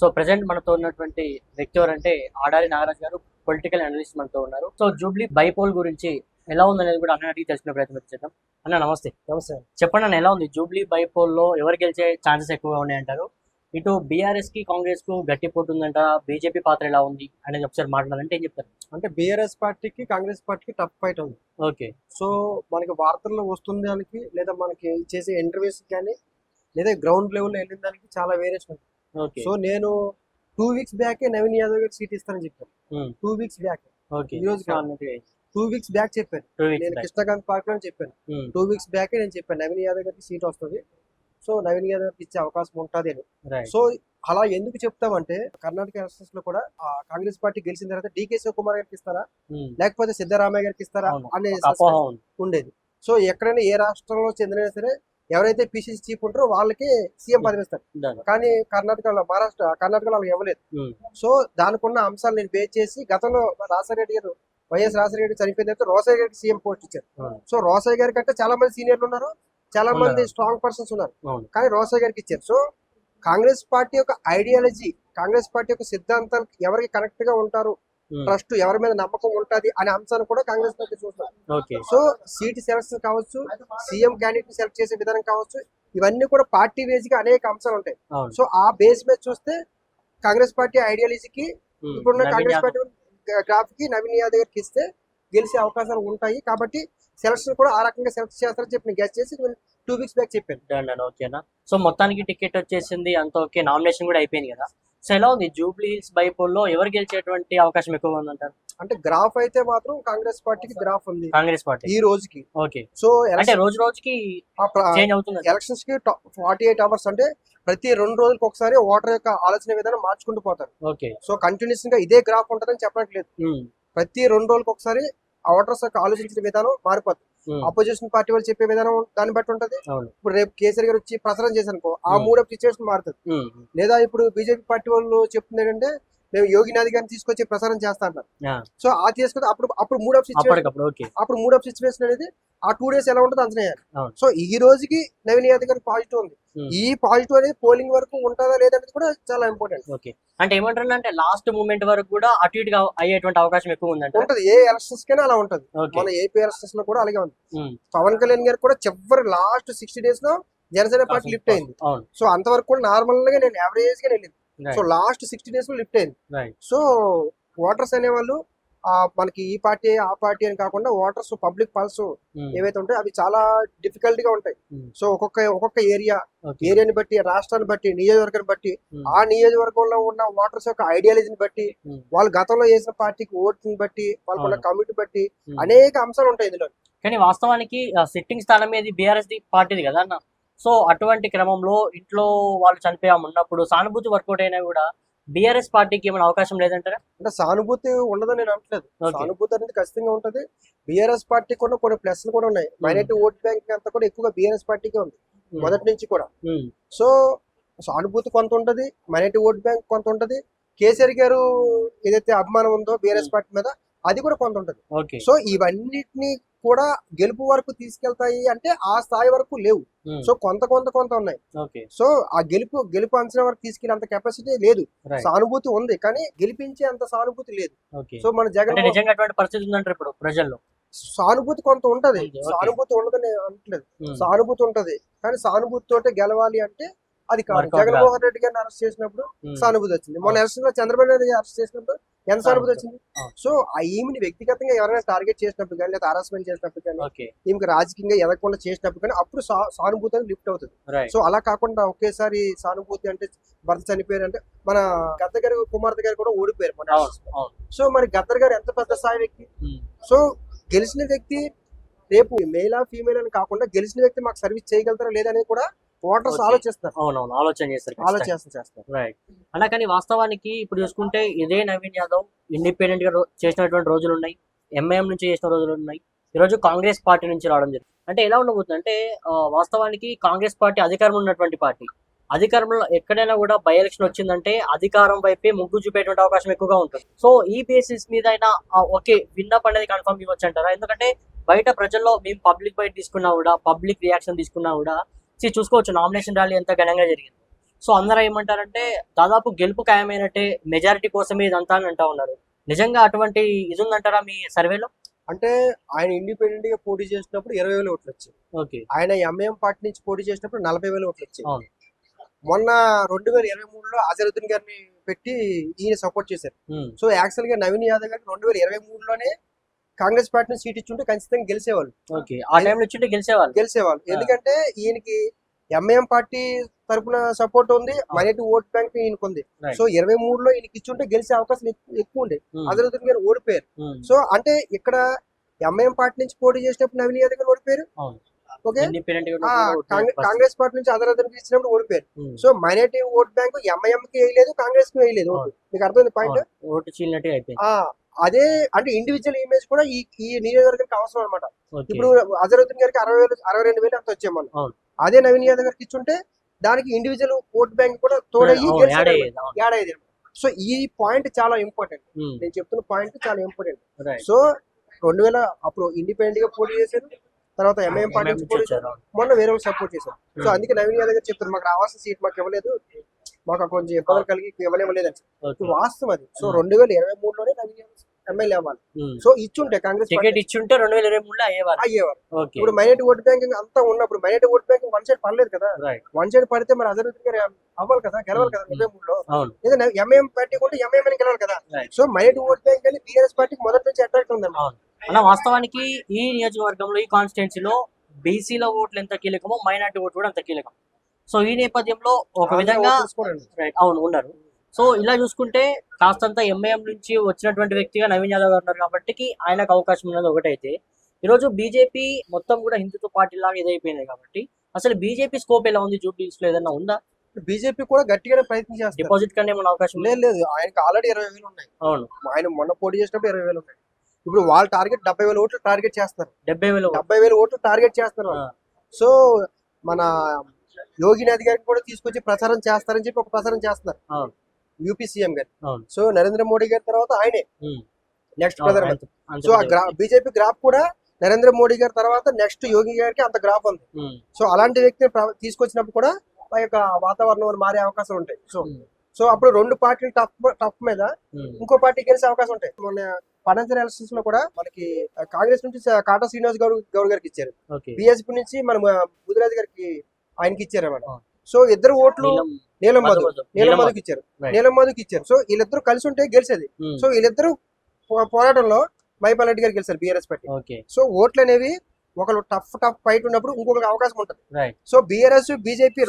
So present మనతో ఉన్నటువంటి వ్యక్తి ఎవరంటే ఆడారి నాగరాజ్ గారు, పొలిటికల్ అనలిస్ట్ మనతో ఉన్నారు. సో జూబ్లీ బైపోల్ గురించి ఎలా ఉందనేది కూడా అన్న అడిగి తెలుసుకునే ప్రయత్నం చేద్దాం. అన్న నమస్తే. నమస్తే. చెప్పండి అన్న, ఎలా ఉంది జూబ్లీ బైపోల్లో ఎవరు గెలిచే ఛాన్సెస్ ఎక్కువగా ఉన్నాయంటారు? ఇటు బీఆర్ఎస్ కి కాంగ్రెస్ కు గట్టి పోటీ ఉందంట, బీజేపీ పాత్ర ఎలా ఉంది అనేది ఒకసారి మాట్లాడాలంటే ఏం చెప్తారు? అంటే బీఆర్ఎస్ పార్టీకి కాంగ్రెస్ పార్టీకి టఫ్ ఫైట్ ఉంది. ఓకే. సో మనకి వార్తల్లో వస్తుంది దానికి లేదా మనకి చేసే ఇంటర్వ్యూస్ కానీ లేదా గ్రౌండ్ లెవెల్లో వెళ్ళిన దానికి చాలా వేరియేషన్ ఉంది. ఓకే. సో నేను 2 వీక్స్ బ్యాకే నవీన్ యాదవ్ గారికి సీట్ ఇస్తానని చెప్పాను. 2 వీక్స్ బ్యాక్, ఓకే. ఈ రోజు 2 వీక్స్ బ్యాక్ చెప్పాను. నేను కృష్ణకాంత్ పార్క్ లో చెప్పాను. 2 వీక్స్ బ్యాకే నేను చెప్పాను నవీన్ యాదవ్ గారికి సీట్ వస్తుంది, సో నవీన్ యాదవ్ గారికి ఇచ్చే అవకాశం ఉంటుంది అని. సో అలా ఎందుకు చెప్తామంటే కర్ణాటక ఎలక్షన్స్ లో కూడా కాంగ్రెస్ పార్టీ గెలిచిన తర్వాత డీకే శివకుమార్ గారికి ఇస్తారా లేకపోతే సిద్ధరామయ్య గారికి ఇస్తారా అనే ఉండేది. సో ఎక్కడైనా ఏ రాష్ట్రంలో చెందినా సరే ఎవరైతే పిసిసి చీఫ్ ఉంటారో వాళ్ళకి సీఎం పదవి ఇస్తారు. కానీ కర్ణాటకలో కర్ణాటకలో వాళ్ళకి ఇవ్వలేదు. సో దానికి ఉన్న అంశాలు నేను బేస్ చేసి గతంలో రాజశేఖర గారు వైఎస్ రాజశేఖర గారు చనిపోయిన తర్వాత రోసయ్య గారికి సీఎం పోస్ట్ ఇచ్చారు. సో రోసయ్య గారి కంటే చాలా మంది సీనియర్లు ఉన్నారు, చాలా మంది స్ట్రాంగ్ పర్సన్స్ ఉన్నారు, కానీ రోసయ్య గారికి ఇచ్చారు. సో కాంగ్రెస్ పార్టీ యొక్క ఐడియాలజీ, కాంగ్రెస్ పార్టీ యొక్క సిద్ధాంతాలు ఎవరికి కరెక్ట్ గా ఉంటారు, ట్రస్ట్ ఎవరి మీద నమ్మకం ఉంటది అనే అంశాన్ని కూడా కాంగ్రెస్ పార్టీ చూస్తారు. సో సీట్ సెలక్షన్ కావచ్చు, సీఎం క్యాండిడేట్ సెలెక్ట్ చేసే విధానం కావచ్చు, ఇవన్నీ కూడా పార్టీ బేస్ గా అనేక అంశాలు ఉంటాయి. సో ఆ బేస్ మీద చూస్తే కాంగ్రెస్ పార్టీ ఐడియాలజీకి ఇప్పుడున్న కాంగ్రెస్ పార్టీ గ్రాఫ్ కి నవీన్ యాదవ్ గారికి ఇస్తే గెలిచే అవకాశాలు ఉంటాయి. కాబట్టి సెలక్షన్ కూడా ఆ రకంగా సెలెక్ట్ చేస్తారని చెప్పి నేను గెస్ చేసి 2 వీక్స్ బ్యాక్ చెప్పాను. ఓకేనా. సో మొత్తానికి టికెట్ వచ్చేసింది, అంత ఓకే, నామినేషన్ కూడా అయిపోయింది కదా. సో ఎలా ఉంది జూబ్లీ హిల్స్ బైపోల్లో ఎవరు గెలిచేటువంటి అవకాశం ఎక్కువగా ఉందంటారు? అంటే గ్రాఫ్ అయితే మాత్రం కాంగ్రెస్ పార్టీకి గ్రాఫ్ ఉంది, కాంగ్రెస్ పార్టీ ఈ రోజుకి. ఓకే. సో అంటే రోజు రోజుకి చేంజ్ అవుతుంది. ఎలక్షన్స్ కి 48 అవర్స్ అంటే ప్రతి 2 రోజులకు ఒకసారి ఓటర్ యొక్క ఆలోచన విధానం మార్చుకుంటూ పోతారు. ఓకే. సో కంటిన్యూస్ గా ఇదే గ్రాఫ్ ఉంటుందని చెప్పట్లేదు. ప్రతి 2 రోజులకు ఒకసారి ఓటర్స్ యొక్క ఆలోచించిన విధానం మారిపోతుంది. అపోజిషన్ పార్టీ వాళ్ళు చెప్పే విధానం దాన్ని బట్టి ఉంటది. ఇప్పుడు రేపు కేసీఆర్ గారు వచ్చి ప్రచారం చేశారనుకో, ఆ మూడో సిచ్యువేషన్ మారుతుంది. లేదా ఇప్పుడు బీజేపీ పార్టీ వాళ్ళు చెప్తుంది ఏంటంటే మేము యోగినాథ్ గారిని తీసుకొచ్చి ప్రచారం చేస్తా అంటారు. సో ఆ తీసుకొచ్చి అప్పుడు మూడో సిచ్యువేషన్ అనేది ఆ 2 డేస్ ఎలా ఉంటుంది అంచనా. సో ఈ రోజుకి నవీన్ యాదవ్ గారికి పాజిటివ్ ఉంది. ఈ పాజిటివ్ అనేది పోలింగ్ వరకు ఉంటుందా లేదనేది కూడా చాలా ఇంపార్టెంట్. అంటే ఏమంటారు అంటే లాస్ట్ మూమెంట్ వరకు కూడా అటు ఇటుగా అయ్యేటువంటి అవకాశం ఎక్కువ ఉంటది. ఏ ఎలక్షన్స్ కైనా అలా ఉంటది. మన ఏపీ ఎలక్షన్స్ లో కూడా అలాగే ఉంది. పవన్ కళ్యాణ్ గారు కూడా చివరి లాస్ట్ 60 days లో జనసేన పార్టీ లిఫ్ట్ అయింది. సో అంతవరకు కూడా నార్మల్ గా నేను యావరేజ్ గా వెళ్ళింది. సో లాస్ట్ 60 days లో లిఫ్ట్ అయింది. సో ఓటర్స్ అనేవాళ్ళు మనకి ఈ పార్టీ ఆ పార్టీ అని కాకుండా ఓటర్స్ పబ్లిక్ పల్స్ ఏవైతే ఉంటాయో అవి చాలా డిఫికల్ట్ గా ఉంటాయి. సో ఒక్కొక్క ఏరియాని బట్టి, రాష్ట్రాన్ని బట్టి, నియోజకవర్గాన్ని బట్టి, ఆ నియోజకవర్గంలో ఉన్న ఓటర్స్ యొక్క ఐడియాలజీని బట్టి, వాళ్ళు గతంలో చేసిన పార్టీకి ఓటుని బట్టి, వాళ్ళకున్న కమిటీ బట్టి అనేక అంశాలు ఉంటాయి ఇందులో. కానీ వాస్తవానికి సిట్టింగ్ స్థానం మీద బీఆర్ఎస్ పార్టీది కదా అన్న. సో అటువంటి క్రమంలో ఇంట్లో వాళ్ళు చనిపోయామన్నప్పుడు సానుభూతి వర్కౌట్ అయినా కూడా బీఆర్ఎస్ పార్టీకి ఏమైనా అవకాశం లేదంటారా? అంటే సానుభూతి ఉండదని నేను అనట్లేదు. సానుభూతి అనేది ఖచ్చితంగా ఉంటది. బీఆర్ఎస్ పార్టీ కూడా కొన్ని ప్లస్లు కూడా ఉన్నాయి. మైనారిటీ ఓట్ బ్యాంక్ అంతా కూడా ఎక్కువగా బీఆర్ఎస్ పార్టీకే ఉంది మొదటి నుంచి కూడా. సో సానుభూతి కొంత ఉంటది, మైనారిటీ ఓట్ బ్యాంక్ కొంత ఉంటది. కేసీఆర్ గారు ఏదైతే అభిమానం ఉందో బీఆర్ఎస్ పార్టీ మీద అది కూడా కొంత ఉంటది. సో ఇవన్నిటిని కూడా గెలుపు వరకు తీసుకెళ్తాయి అంటే ఆ స్థాయి వరకు లేవు. సో కొంత ఉన్నాయి. సో ఆ గెలుపు అంచనా వరకు తీసుకెళ్లే అంత కెపాసిటీ లేదు. సానుభూతి ఉంది కానీ గెలిపించే అంత సానుభూతి లేదు. సో మన జగన్ పరిస్థితి ఉందంటారు ఇప్పుడు ప్రజల్లో. సానుభూతి కొంత ఉంటది, సానుభూతి ఉండదని అనట్లేదు. సానుభూతి ఉంటది కానీ సానుభూతి తోటే గెలవాలి అంటే అది కాదు. జగన్మోహన్ రెడ్డి గారిని అరెస్ట్ చేసినప్పుడు సానుభూతి వచ్చింది. మొన్న ఎలక్షన్ లో చంద్రబాబు నాయుడు అరెస్ట్ చేసినప్పుడు ఎంత సానుభూతి వచ్చింది. సో ఆ ఈమెని వ్యక్తిగతంగా ఎవరైనా టార్గెట్ చేసినప్పుడు కానీ లేదా హరాస్మెంట్ చేసినప్పుడు కానీ ఈమెకి రాజకీయంగా ఎదగకుండా చేసినప్పుడు కానీ అప్పుడు సానుభూతి అనేది లిఫ్ట్ అవుతుంది. సో అలా కాకుండా ఒకేసారి సానుభూతి అంటే భర్త చనిపోయారు అంటే మన గద్దర్ గారి కుమార్తె గారు కూడా ఓడిపోయారు మన. సో మరి గద్దర్ గారు ఎంత పెద్ద స్థాయి వ్యక్తి. సో గెలిచిన వ్యక్తి రేపు మేలా ఫీమేల్ అని కాకుండా గెలిచిన వ్యక్తి మాకు సర్వీస్ చేయగలుగుతారా లేదనేది కూడా ఓటర్స్ ఆలోచిస్తారు. అవునవును, ఆలోచన చేస్తారు. రైట్ అలా. కానీ వాస్తవానికి ఇప్పుడు చూసుకుంటే ఇదే నవీన్ యాదవ్ ఇండిపెండెంట్ గా చేసినటువంటి రోజులు ఉన్నాయి, ఎంఐఎం నుంచి చేసిన రోజులు ఉన్నాయి, ఈ రోజు కాంగ్రెస్ పార్టీ నుంచి రావడం జరిగింది. అంటే ఎలా ఉండబోతుంది అంటే వాస్తవానికి కాంగ్రెస్ పార్టీ అధికారంలో ఉన్నటువంటి పార్టీ. అధికారంలో ఎక్కడైనా కూడా బై ఎలక్షన్ వచ్చిందంటే అధికారం వైపే మొగ్గు చూపేటువంటి అవకాశం ఎక్కువగా ఉంటుంది. సో ఈ బేసిస్ మీద అయినా ఓకే విన్నప్ అనేది కన్ఫర్మ్ ఇవ్వచ్చు అంటారా? ఎందుకంటే బయట ప్రజల్లో మేము పబ్లిక్ బయట తీసుకున్నా కూడా, పబ్లిక్ రియాక్షన్ తీసుకున్నా కూడా చూసుకోవచ్చు నామినేషన్ ర్యాలీ ఎంత ఘనంగా జరిగింది. సో అందరూ ఏమంటారంటే దాదాపు గెలుపు ఖాయమైనట్టే, మెజారిటీ కోసమే ఇదంతా అని అంటా ఉన్నారు. నిజంగా అటువంటి ఇది ఉందంటారా మీ సర్వేలో? అంటే ఆయన ఇండిపెండెంట్ గా పోటీ చేసినప్పుడు 20,000 ఓట్లు వచ్చాయి. ఓకే. ఆయన ఎంఐఎం పార్టీ నుంచి పోటీ చేసినప్పుడు 40,000 ఓట్లు వచ్చాయి. అవును. మొన్న 2023లో అజరుద్దీన్ గారిని పెట్టి ఈయన సపోర్ట్ చేశారు. సో యాక్చువల్ గా నవీన్ యాదవ్ గారికి 2023లోనే కాంగ్రెస్ పార్టీ నుంచి సీట్ ఇచ్చుంటే ఖచ్చితంగా గెలిచేవాళ్ళు. ఓకే. ఆ టైంలో ఇచ్చుంటే గెలిచేవాళ్ళు. ఎందుకంటే ఈయనకి ఎంఐఎం పార్టీ తరపున సపోర్ట్ ఉంది, మైనారిటీ ఓట్ బ్యాంక్ ఈయనకు ఉంది. సో 23లో ఈయనకి ఇచ్చుంటే గెలిచే అవకాశం ఎక్కువ ఉంది. అజరుద్దీన్ గారు ఓడిపోయారు. సో అంటే ఇక్కడ ఎంఐఎం పార్టీ నుంచి పోటీ చేసినప్పుడు నవీన్ యాదవ్ గారు ఓడిపోయారు. ఓకే, కాంగ్రెస్ పార్టీ నుంచి అజరుద్దీన్ ఇచ్చినప్పుడు ఓడిపోయారు. So minority vote bank MIM కి వేయలేదు, కాంగ్రెస్ కి వేయలేదు. మీకు అర్థమైంది పాయింట్? అదే అంటే ఇండివిజువల్ ఇమేజ్ కూడా ఈ నియోజకవర్గానికి అవసరం అనమాట. ఇప్పుడు అజరుద్దీన్ గారికి 62,000 అంత వచ్చేమన్నా, అదే నవీన్ యాదవ్ గారికి ఇచ్చుంటే దానికి ఇండివిజువల్ ఓట్ బ్యాంక్ కూడా తోడయ్యి యాడ్ అయ్యేది. సో ఈ పాయింట్ చాలా ఇంపార్టెంట్. నేను చెప్తున్న పాయింట్ చాలా ఇంపార్టెంట్. సో 2000 అప్పుడు ఇండిపెండెంట్ గా పోటీ చేశారు, తర్వాత ఎంఐఎం పార్టీ నుంచి పోటీ చేశారు, మొన్న వేరే సపోర్ట్ చేశారు. సో అందుకే నవీన్ యాదవ్ గారు చెప్తారు మాకు రావాల్సిన సీట్ మాకు ఇవ్వలేదు, మాకు కొంచెం ఇబ్బందులు కలిగి ఇవ్వలేదని. వాస్తవం అది. సో 2023లోనే నవీన్ యాదవ్ ఎమ్మెల్యే అవ్వాలి. సో ఇచ్చుంటే కాంగ్రెస్ టికెట్ ఇచ్చుంటే 2023లో అయ్యేవారు. ఇప్పుడు మైనారిటీ ఓట్ బ్యాంకింగ్ అంతా ఉన్నప్పుడు minority vote banking one side పడలేదు కదా. వన్ సైడ్ పడితే మరి అజరుద్దీన్ గారు అవ్వాలి కదా, గెలవాలి కదా 23లో. ఏదైనా ఎంఐఎం పార్టీ ఉంటే ఎంఐఎం అని గెలవాలి కదా. సో మైనారిటీ ఓట్ బ్యాంక్ అని బీఆర్ఎస్ పార్టీకి మొదటి నుంచి అట్రాక్ట్ ఉందన్నమాట. అన్న వాస్తవానికి ఈ నియోజకవర్గంలో ఈ కాన్స్టిట్యున్సీలో బీసీల ఓట్లు ఎంత కీలకమో మైనారిటీ ఓట్లు కూడా అంత కీలకం. సో ఈ నేపథ్యంలో ఒక విధంగా అవును ఉన్నారు. సో ఇలా చూసుకుంటే కాస్తంత ఎంఐఎం నుంచి వచ్చినటువంటి వ్యక్తిగా నవీన్ యాదవ్ గారు ఉన్నారు కాబట్టి ఆయనకు అవకాశం ఉన్నది ఒకటైతే, ఈరోజు బీజేపీ మొత్తం కూడా హిందుత్వ పార్టీ లాగా ఇదైపోయింది కాబట్టి అసలు బీజేపీ స్కోప్ ఎలా ఉంది జూబ్లీస్ లో ఏదన్నా ఉందా? బీజేపీ కూడా గట్టిగానే ప్రయత్నం చేస్తారు. డిపాజిట్ కన్నా ఏమైనా అవకాశం లేదు, ఆయనకి ఆల్రెడీ 20,000 ఉన్నాయి. అవును, ఆయన మొన్న పోటీ చేసినప్పుడు 20,000 ఉన్నాయి. ఇప్పుడు వాళ్ళ టార్గెట్ 70,000 ఓట్లు టార్గెట్ చేస్తారు. 70,000 ఓట్లు టార్గెట్ చేస్తారు. సో మన యోగినాథ్ గారికి కూడా తీసుకొచ్చి ప్రచారం చేస్తారని చెప్పి ఒక ప్రచారం చేస్తున్నారు యూపీ సీఎం గారు. సో నరేంద్ర మోడీ గారి తర్వాత ఆయనే నెక్స్ట్ ప్రధానమంత్రి. సో ఆ బీజేపీ గ్రాఫ్ కూడా నరేంద్ర మోడీ గారి తర్వాత నెక్స్ట్ యోగి గారికి అంత గ్రాఫ్ ఉంది. సో అలాంటి వ్యక్తిని తీసుకొచ్చినప్పుడు కూడా ఆ యొక్క వాతావరణం మారే అవకాశం ఉంటాయి. సో అప్పుడు రెండు పార్టీలు టఫ్ మీద ఇంకో పార్టీ గెలిచే అవకాశం ఉంటాయి. మొన్న ఫైనాన్షియల్ ఎలక్షన్స్ లో కూడా మనకి కాంగ్రెస్ నుంచి కాటా శ్రీనివాస్ గౌడ్ గారికి ఇచ్చారు, బీఎస్పీ నుంచి మన బుద్ధిరాజు గారికి ఆయనకి ఇచ్చారు అన్నమాట. సో ఇద్దరు ఓట్లు నీలం మధుకి ఇచ్చారు. సో వీళ్ళిద్దరు కలిసి ఉంటే గెలిచేది. సో వీళ్ళిద్దరు పోరాటంలో మైపాల్ రెడ్డి గారు గెలిచారు బీఆర్ఎస్ పార్టీ. సో ఓట్లు అనేవి ఒకరు టఫ్ ఫైట్ ఉన్నప్పుడు ఇంకొకరికి అవకాశం ఉంటుంది. సో బీఆర్ఎస్ బీజేపీ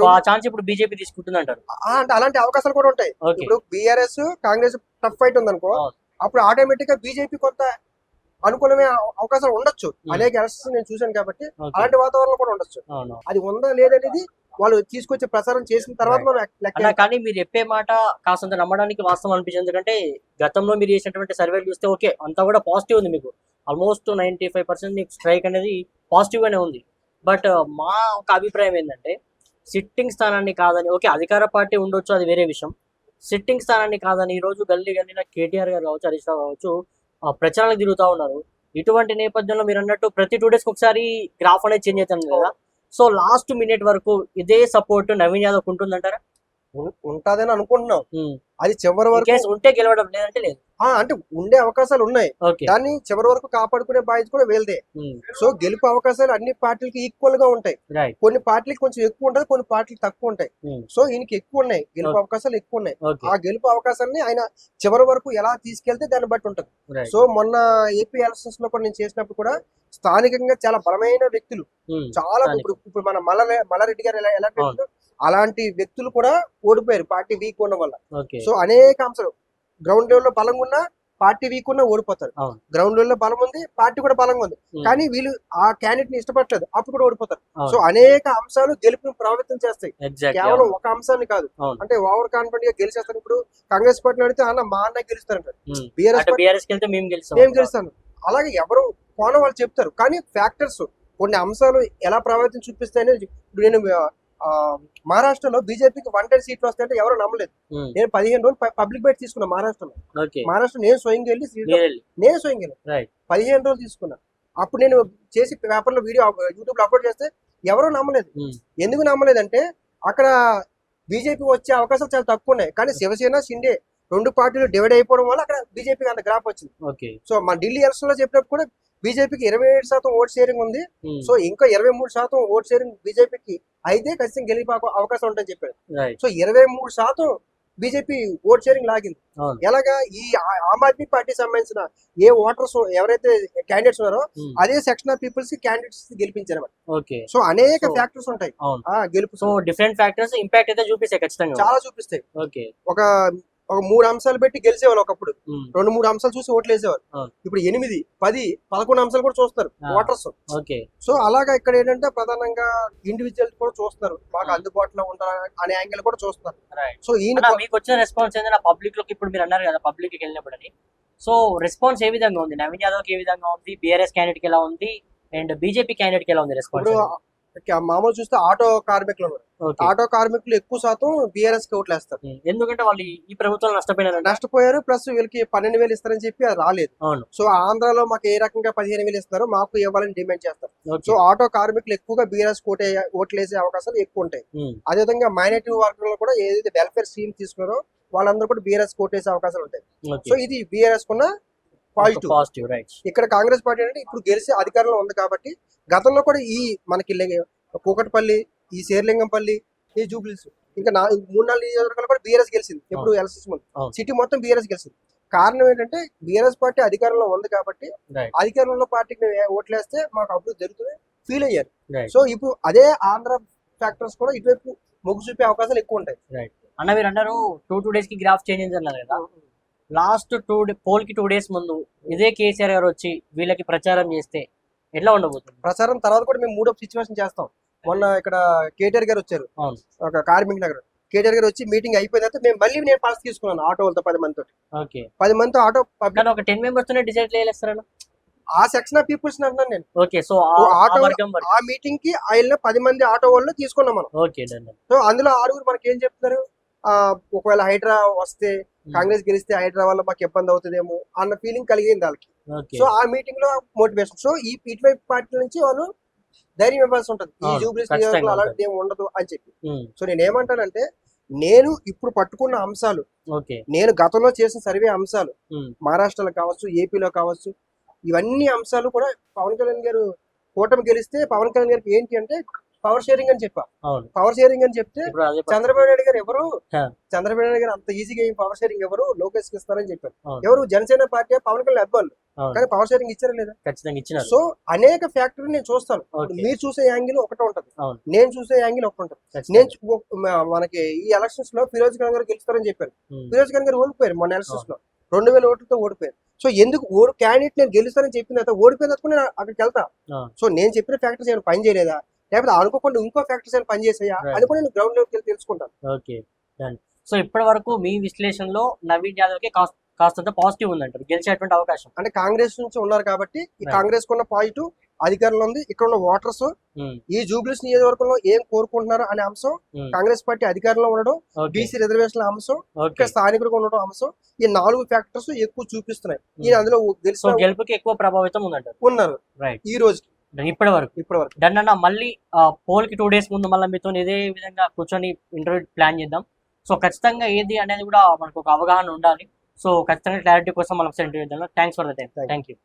ఇప్పుడు బీజేపీ తీసుకుంటుంది అంటారు. అంటే అలాంటి అవకాశాలు కూడా ఉంటాయి. ఇప్పుడు బీఆర్ఎస్ కాంగ్రెస్ టఫ్ ఫైట్ ఉందనుకో, అప్పుడు ఆటోమేటిక్ గా బీజేపీ కొంత అనుకూలమైన అవకాశాలు ఉండొచ్చు. అనేక ఎలక్షన్స్ నేను చూశాను కాబట్టి అలాంటి వాతావరణం కూడా ఉండొచ్చు. అది ఉందా లేదనేది వాళ్ళు తీసుకొచ్చి ప్రచారం చేసిన తర్వాత మనం. కానీ మీరు చెప్పే మాట కాస్తంత నమ్మడానికి వాస్తవం అనిపించింది. ఎందుకంటే గతంలో మీరు చేసినటువంటి సర్వేలు చూస్తే ఓకే అంతా కూడా పాజిటివ్ ఉంది, మీకు ఆల్మోస్ట్ 95% మీకు స్ట్రైక్ అనేది పాజిటివ్ గానే ఉంది. బట్ మా ఒక అభిప్రాయం ఏంటంటే సిట్టింగ్ స్థానాన్ని కాదని, ఓకే అధికార పార్టీ ఉండొచ్చు అది వేరే విషయం, సిట్టింగ్ స్థానాన్ని కాదని ఈ రోజు గల్లీన కేటీఆర్ గారు కావచ్చు, హరీష్ రావు కావచ్చు ప్రచారాలకు తిరుగుతూ ఉన్నారు. ఇటువంటి నేపథ్యంలో మీరు అన్నట్టు ప్రతి 2 days ఒకసారి గ్రాఫ్ అనేది చేంజ్ అవుతుంది కదా. సో లాస్ట్ మినిట్ వరకు ఇదే సపోర్ట్ నవీన్ యాదవ్ ఉంటుందంటారా? ఉంటదని అనుకుంటున్నాం. అది చివరి వరకు ఉంటే గెలవడం లేదంటే లేదు, అంటే ఉండే అవకాశాలు ఉన్నాయి. దాన్ని చివరి వరకు కాపాడుకునే బాధ్యత కూడా వెళ్తే. సో గెలుపు అవకాశాలు అన్ని పార్టీలకి ఈక్వల్ గా ఉంటాయి. కొన్ని పార్టీలకి కొంచెం ఎక్కువ ఉంటుంది, కొన్ని పార్టీలు తక్కువ ఉంటాయి. సో ఈయనకి ఎక్కువ ఉన్నాయి, గెలుపు అవకాశాలు ఎక్కువ ఉన్నాయి. ఆ గెలుపు అవకాశాలని ఆయన చివరి వరకు ఎలా తీసుకెళ్తే దాన్ని బట్టి ఉంటుంది. సో మొన్న ఏపీ ఎలక్షన్స్ లో కూడా నేను చేసినప్పుడు కూడా స్థానికంగా చాలా బలమైన వ్యక్తులు, చాలా ఇప్పుడు మన మల్లారెడ్డి గారు ఎలా అలాంటి వ్యక్తులు కూడా ఓడిపోయారు పార్టీ వీక్ ఉన్న వల్ల. సో అనేక అంశాలు గ్రౌండ్ లెవెల్ లో బలంగా ఉన్న పార్టీ వీక్ ఉన్న ఓడిపోతారు, గ్రౌండ్ లెవెల్ లో బలం ఉంది పార్టీ కూడా బలంగా ఉంది, కానీ వీళ్ళు ఆ క్యాండిడేట్ ని ఇష్టపడలేదు అప్పుడు కూడా ఓడిపోతారు. సో అనేక అంశాలు గెలుపుని ప్రభావితం చేస్తాయి, కేవలం ఒక అంశాన్ని కాదు. అంటే ఓవర్ కాన్ఫిడెంట్ గా గెలిచేస్తారు. ఇప్పుడు కాంగ్రెస్ పార్టీ అడిగితే అన్న మా అన్న గెలుస్తారంటారు, బీఆర్ఎస్ మేము గెలుస్తాను, అలాగే ఎవరు పోనో వాళ్ళు చెప్తారు. కానీ ఫ్యాక్టర్స్ కొన్ని అంశాలు ఎలా ప్రభావితం చూపిస్తాయని ఇప్పుడు నేను మహారాష్ట్రలో బీజేపీకి 110 సీట్లు వస్తాయంటే ఎవరు నమ్మలేదు. నేను 15 రోజులు పబ్లిక్ బైట్ తీసుకున్నా మహారాష్ట్రలో. మహారాష్ట్ర నేను స్వయంగా వెళ్ళి 15 రోజులు తీసుకున్నా. అప్పుడు నేను చేసి పేపర్ లో వీడియో యూట్యూబ్ లో అప్లోడ్ చేస్తే ఎవరో నమ్మలేదు. ఎందుకు నమ్మలేదంటే అక్కడ బీజేపీ వచ్చే అవకాశాలు చాలా తక్కువ ఉన్నాయి. కానీ శివసేన షిండే 2 పార్టీలు డివైడ్ అయిపోవడం వల్ల అక్కడ బీజేపీకి అంత గ్రాఫ్ వచ్చింది. ఓకే. సో మన ఢిల్లీ ఎలక్షన్ లో చెప్పినప్పుడు కూడా బీజేపీకి 27% ఓట్ షేరింగ్ ఉంది. సో ఇంకా 23% ఓట్ షేరింగ్ బీజేపీకి అయితే ఖచ్చితంగా గెలిపే అవకాశం ఉంటుందని చెప్పాడు. సో 23% బీజేపీ ఓట్ షేరింగ్ లాగింది. ఎలాగా ఈ ఆమ్ ఆద్మీ పార్టీ సంబంధించిన ఏ ఓటర్స్ ఎవరైతే క్యాండిడేట్స్ ఉన్నారో అదే సెక్షన్ ఆఫ్ పీపుల్స్ క్యాండిడేట్స్ గెలిపించారు. సో అనేక ఫ్యాక్టర్స్ ఉంటాయి గెలుపు. సో డిఫరెంట్ ఫ్యాక్టర్స్ ఇంపాక్ట్ అయితే చూపిస్తాయి, ఖచ్చితంగా చాలా చూపిస్తాయి. ఓకే. ఒక 3 అంశాలు పెట్టి గెలిచేవాళ్ళు ఒకప్పుడు, 2-3 అంశాలు చూసి ఓట్లు వేసేవారు. ఇప్పుడు 8, 10, 11 అంశాలు కూడా చూస్తారు ఓటర్స్. సో అలాగా ఇక్కడ ఏంటంటే ప్రధానంగా ఇండివిజువల్ కూడా చూస్తారు, మాకు అందుబాటులో ఉంటారు అనే యాంగిల్ కూడా చూస్తారు. సో ఈయన మీకు వచ్చిన రెస్పాన్స్ ఏంటంటే పబ్లిక్ లోకి, ఇప్పుడు మీరు అన్నారు కదా పబ్లిక్ కి వెళ్ళినప్పుడు అని, సో రెస్పాన్స్ ఏ విధంగా ఉంది? నవీన్ యాదవ్ కి ఏ విధంగా ఉంది, బీఆర్ఎస్ క్యాండిడేట్ కి ఎలా ఉంది, అండ్ బీజేపీ క్యాండిడేట్ కి ఎలా ఉంది రెస్పాన్స్? మామూలు చూస్తే ఆటో కార్మికులు ఎక్కువ శాతం బీఆర్ఎస్ కి ఓట్లు వేస్తారు. ఎందుకంటే వాళ్ళు ఈ ప్రభుత్వం నష్టపోయారు, ప్లస్ వీళ్ళకి 12,000 ఇస్తారని చెప్పి అది రాలేదు. సో ఆంధ్రాలో మాకు ఏ రకంగా 15,000 ఇస్తారో మాకు ఇవ్వాలని డిమాండ్ చేస్తారు. సో ఆటో కార్మికులు ఎక్కువగా బీఆర్ఎస్ ఓట్లు వేసే అవకాశాలు ఎక్కువ ఉంటాయి. అదేవిధంగా మైనారిటీ వర్గంలో కూడా ఏదైతే వెల్ఫేర్ స్కీమ్ తీసుకున్నారో వాళ్ళందరూ కూడా బీఆర్ఎస్ ఓటు వేసే అవకాశాలు ఉంటాయి. సో ఇది బీఆర్ఎస్ కున్న పాజిటివ్. ఇక్కడ కాంగ్రెస్ పార్టీ అంటే ఇప్పుడు గెలిచి అధికారంలో ఉంది కాబట్టి, గతంలో కూడా ఈ మనకి కూకట్పల్లి, ఈ శేర్లింగంపల్లి, ఈ జూబ్లీస్, ఇంకా 3-4 నియోజకవర్గాలు కూడా బీఆర్ఎస్ గెలిచింది. ఎప్పుడు ఎలక్షన్స్ ముందు సిటీ మొత్తం బీఆర్ఎస్ గెలిచింది. కారణం ఏంటంటే బీఆర్ఎస్ పార్టీ అధికారంలో ఉంది కాబట్టి, అధికారంలో పార్టీకి ఓట్లు వేస్తే మాకు అభివృద్ధి జరుగుతుంది ఫీల్ అయ్యారు. సో ఇప్పుడు అదే ఆంధ్ర ఫ్యాక్టర్స్ కూడా ఇటువైపు మొగ్గు చూపే అవకాశాలు ఎక్కువ ఉంటాయి. అన్న మీరు అన్నారు 2 days కి గ్రాఫ్ చేంజ్ అన్నారు కదా, లాస్ట్ పోల్ కి 2 days ముందు ఇదే కేసీఆర్ గారు వచ్చి వీళ్ళకి ప్రచారం చేస్తే ఎట్లా ఉండబోతుంది? ప్రచారం తర్వాత కూడా మేము మూడో సిచ్యువేషన్ చేస్తాం. మొన్న ఇక్కడ కేటీఆర్ గారు వచ్చారు, ఒక కార్మిక నగర్ కేటీఆర్ గారు వచ్చి మీటింగ్ అయిపోయిన తర్వాత నేను పాస్ తీసుకున్నాను ఆటో వాళ్ళతో 10 మందితో. 10 మందితో ఆటో ఒక 10 members తోనే డిసైడ్ చేయాలి ఆ సెక్షన్ ఆఫ్ పీపుల్స్ అంటున్నాను నేను. ఓకే. సో ఆటో ఆ మీటింగ్ కి ఆయన 10 మంది ఆటో వాళ్ళు తీసుకున్నాం మనం. సో అందులో 6 మనకి ఏం చెప్తున్నారు, ఒకవేళ హైడ్రా వస్తే కాంగ్రెస్ గెలిస్తే హైడ్రా వల్ల మాకు ఇబ్బంది అవుతుందేమో అన్న ఫీలింగ్ కలిగింది వాళ్ళకి. సో ఆ మీటింగ్ లో మోటివేషన్. సో ఈ ఇటువైపు పార్టీ నుంచి వాళ్ళు ధైర్యం ఇవ్వాల్సి ఉంటుంది, ఈ జూబ్లీస్ నియోజకవర్గంలో అలాంటిది ఏమి ఉండదు అని చెప్పి. సో నేను ఏమంటానంటే, నేను ఇప్పుడు పట్టుకున్న అంశాలు, నేను గతంలో చేసిన సర్వే అంశాలు, మహారాష్ట్రలో కావచ్చు, ఏపీలో కావచ్చు, ఇవన్నీ అంశాలు కూడా పవన్ కళ్యాణ్ గారు కూటమి గెలిస్తే పవన్ కళ్యాణ్ గారికి ఏంటి అంటే పవర్ షేరింగ్ అని చెప్పా. పవర్ షేరింగ్ అని చెప్తే చంద్రబాబు నాయుడు గారు ఎవరు, చంద్రబాబు నాయుడు గారు అంత ఈజీగా పవర్ షేరింగ్ ఎవరు లోకేష్ కి ఇస్తారని చెప్పారు. ఎవరు జనసేన పార్టీ పవన్ కళ్యాణ్ అబ్బాయిలు, కానీ పవర్ షేరింగ్ ఇచ్చారా లేదా? సో అనేక ఫ్యాక్టరీ నేను చూస్తాను. మీరు చూసే యాంగిల్ ఒకటే ఉంటది, నేను చూసే యాంగిల్ ఒకటి ఉంటది. నేను మనకి ఈ ఎలక్షన్స్ లో ఫిరోజ్ ఖాన్ గారు గెలుస్తారని చెప్పారు. ఫిరోజ్ ఖాన్ గారు ఓడిపోయారు మొన్న ఎలక్షన్స్ లో, 2000 ఓట్లతో ఓడిపోయారు. సో ఎందుకు క్యాండిడేట్ నేను గెలుస్తానని చెప్పిన తర్వాత ఓడిపోయిన తర్వాత నేను అక్కడికి వెళ్తా. సో నేను చెప్పిన ఫ్యాక్టర్స్ ఏమైనా పని చేయలేదా, లేకపోతే అనుకోకుండా ఇంకో ఫ్యాక్టర్స్ ఏమైనా పని చేసాయా, అది కూడా నేను గ్రౌండ్ లెవెల్కి వెళ్ళి తెలుసుకుంటాను. ఓకే. సో ఇప్పటి వరకు మీ విశ్లేషణలో నవీన్ యాదవ్ కి కాస్తంత పాజిటివ్ ఉందంటారు, గెలిచేటువంటి అవకాశం. అంటే కాంగ్రెస్ నుంచి ఉన్నారు కాబట్టి ఈ కాంగ్రెస్ కున్న పాజిటివ్ అధికారంలో ఉంది. ఇక్కడ ఉన్న ఓటర్స్ ఈ జూబ్లీస్ నియోజకవర్గంలో ఏం కోరుకుంటున్నారు అనే అంశం, కాంగ్రెస్ పార్టీ అధికారంలో ఉండడం, బీసీ రిజర్వేషన్ల అంశం, ఇక్కడ స్థానికులుగా ఉండడం అంశం, ఈ 4 ఫ్యాక్టర్స్ ఎక్కువ చూపిస్తున్నాయి. ఈయన అందులో గెలుపుకి ఎక్కువ ప్రభావితం ఉందంటారు ఉన్నారు ఈ రోజుకి ఇప్పటి వరకు. దాన్ని మళ్ళీ పోల్ కి 2 days ముందు మళ్ళీ మీతో ఇదే విధంగా కూర్చొని ఇంటర్వ్యూ ప్లాన్ చేద్దాం. సో ఖచ్చితంగా ఏది అనేది కూడా మనకు ఒక అవగాహన ఉండాలి. సో ఖచ్చితంగా క్లారిటీ కోసం మనం ఇంటర్వ్యూ చేద్దాం. Thanks for the time. Thank you.